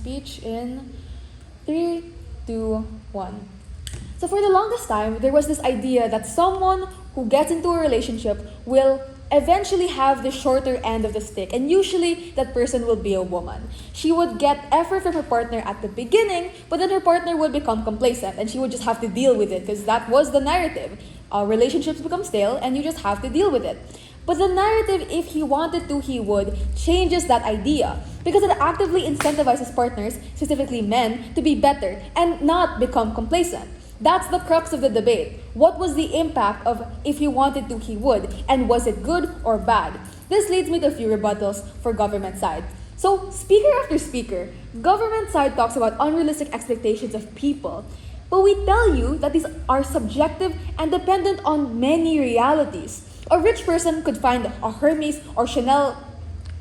speech in 3, 2, 1. So for the longest time, there was this idea that someone who gets into a relationship will eventually have the shorter end of the stick, and usually that person will be a woman. She would get effort from her partner at the beginning, but then her partner would become complacent and she would just have to deal with it because that was the narrative. Relationships become stale and you just have to deal with it. But the narrative, if he wanted to, he would, changes that idea because it actively incentivizes partners, specifically men, to be better and not become complacent. That's the crux of the debate. What was the impact of if he wanted to, he would, and was it good or bad? This leads me to a few rebuttals for government side. So, speaker after speaker, government side talks about unrealistic expectations of people. But we tell you that these are subjective and dependent on many realities. A rich person could find a Hermes or Chanel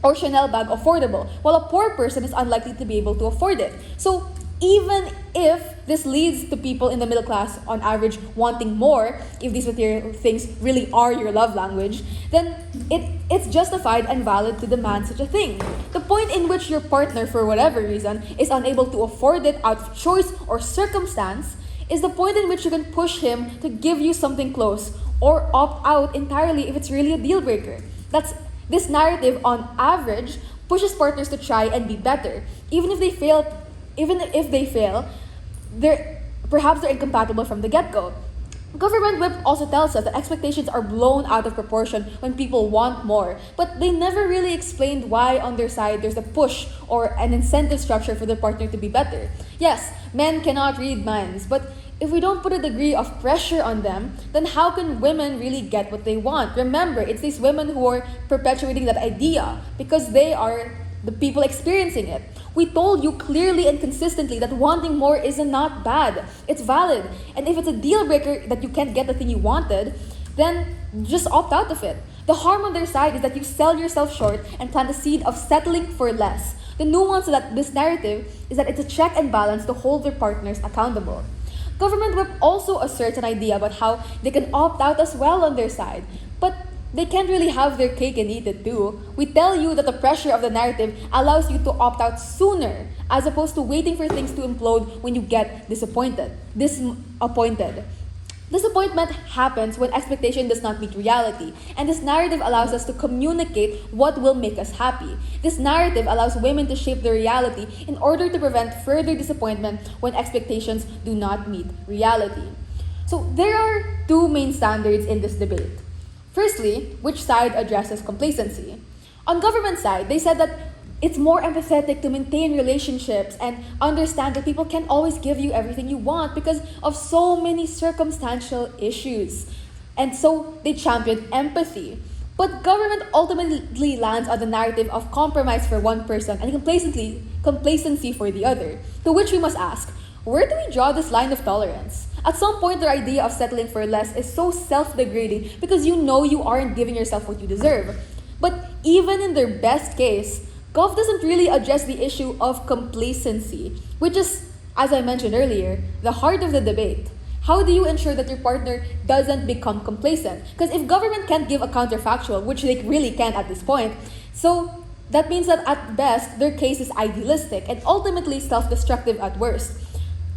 bag affordable, while a poor person is unlikely to be able to afford it. So, even if this leads to people in the middle class on average wanting more, if these material things really are your love language, then it's justified and valid to demand such a thing. The point in which your partner, for whatever reason, is unable to afford it out of choice or circumstance is the point in which you can push him to give you something close or opt out entirely if it's really a deal breaker. This narrative on average pushes partners to try and be better. Even if they fail, perhaps they're incompatible from the get-go. Government whip also tells us that expectations are blown out of proportion when people want more, but they never really explained why on their side there's a push or an incentive structure for their partner to be better. Yes, men cannot read minds, but if we don't put a degree of pressure on them, then how can women really get what they want? Remember, it's these women who are perpetuating that idea because they are the people experiencing it. We told you clearly and consistently that wanting more is not bad. It's valid. And if it's a deal breaker that you can't get the thing you wanted, then just opt out of it. The harm on their side is that you sell yourself short and plant the seed of settling for less. The nuance of this narrative is that it's a check and balance to hold their partners accountable. Government whip also asserts an idea about how they can opt out as well on their side. But they can't really have their cake and eat it too. We tell you that the pressure of the narrative allows you to opt out sooner, as opposed to waiting for things to implode when you get disappointed. Disappointment happens when expectation does not meet reality, and this narrative allows us to communicate what will make us happy. This narrative allows women to shape their reality in order to prevent further disappointment when expectations do not meet reality. So there are two main standards in this debate. Firstly, which side addresses complacency? On government side, they said that it's more empathetic to maintain relationships and understand that people can't always give you everything you want because of so many circumstantial issues. And so they championed empathy. But government ultimately lands on the narrative of compromise for one person and complacency for the other. To which we must ask, where do we draw this line of tolerance? At some point, their idea of settling for less is so self-degrading because you know you aren't giving yourself what you deserve. But even in their best case, Gov doesn't really address the issue of complacency, which is, as I mentioned earlier, the heart of the debate. How do you ensure that your partner doesn't become complacent? Because if government can't give a counterfactual, which they really can't at this point, so that means that at best, their case is idealistic and ultimately self-destructive at worst.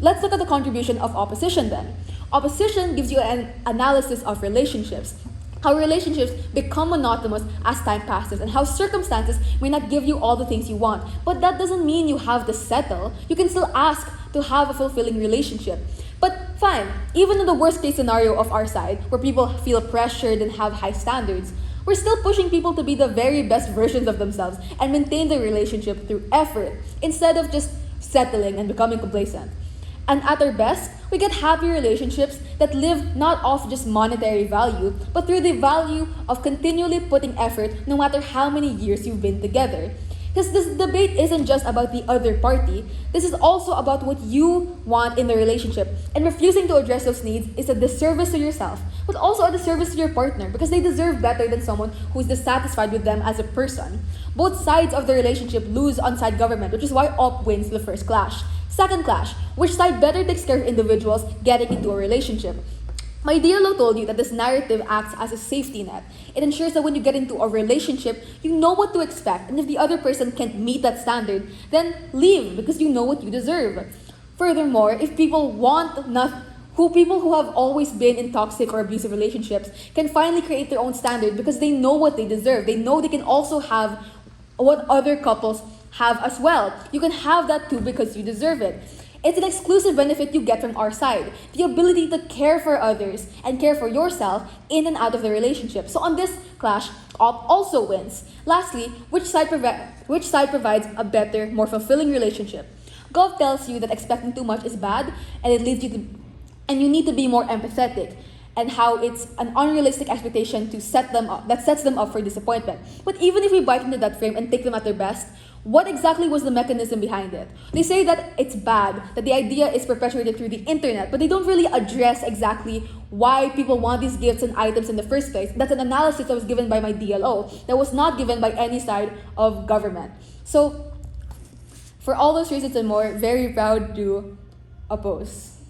Let's look at the contribution of opposition then. Opposition gives you an analysis of relationships, how relationships become monotonous as time passes, and how circumstances may not give you all the things you want. But that doesn't mean you have to settle. You can still ask to have a fulfilling relationship. But fine, even in the worst case scenario of our side, where people feel pressured and have high standards, we're still pushing people to be the very best versions of themselves and maintain the relationship through effort, instead of just settling and becoming complacent. And at our best, we get happy relationships that live not off just monetary value, but through the value of continually putting effort no matter how many years you've been together. Because this debate isn't just about the other party, this is also about what you want in the relationship. And refusing to address those needs is a disservice to yourself, but also a disservice to your partner because they deserve better than someone who is dissatisfied with them as a person. Both sides of the relationship lose on side government, which is why op wins the first clash. Second clash, which side better takes care of individuals getting into a relationship? My DLO told you that this narrative acts as a safety net. It ensures that when you get into a relationship, you know what to expect, and if the other person can't meet that standard, then leave because you know what you deserve. Furthermore, if people people who have always been in toxic or abusive relationships can finally create their own standard because they know what they deserve. They know they can also have what other couples have as well. You can have that too because you deserve it. It's an exclusive benefit you get from our side, the ability to care for others and care for yourself in and out of the relationship. So on this clash, op also wins. Lastly, which side provides a better, more fulfilling relationship? Gov tells you that expecting too much is bad, and you need to be more empathetic, and how it's an unrealistic expectation to set them up that sets them up for disappointment. But even if we bite into that frame and take them at their best, what exactly was the mechanism behind it? They say that it's bad, that the idea is perpetuated through the internet, but they don't really address exactly why people want these gifts and items in the first place. That's an analysis that was given by my DLO, that was not given by any side of government. So, for all those reasons and more, very proud to oppose.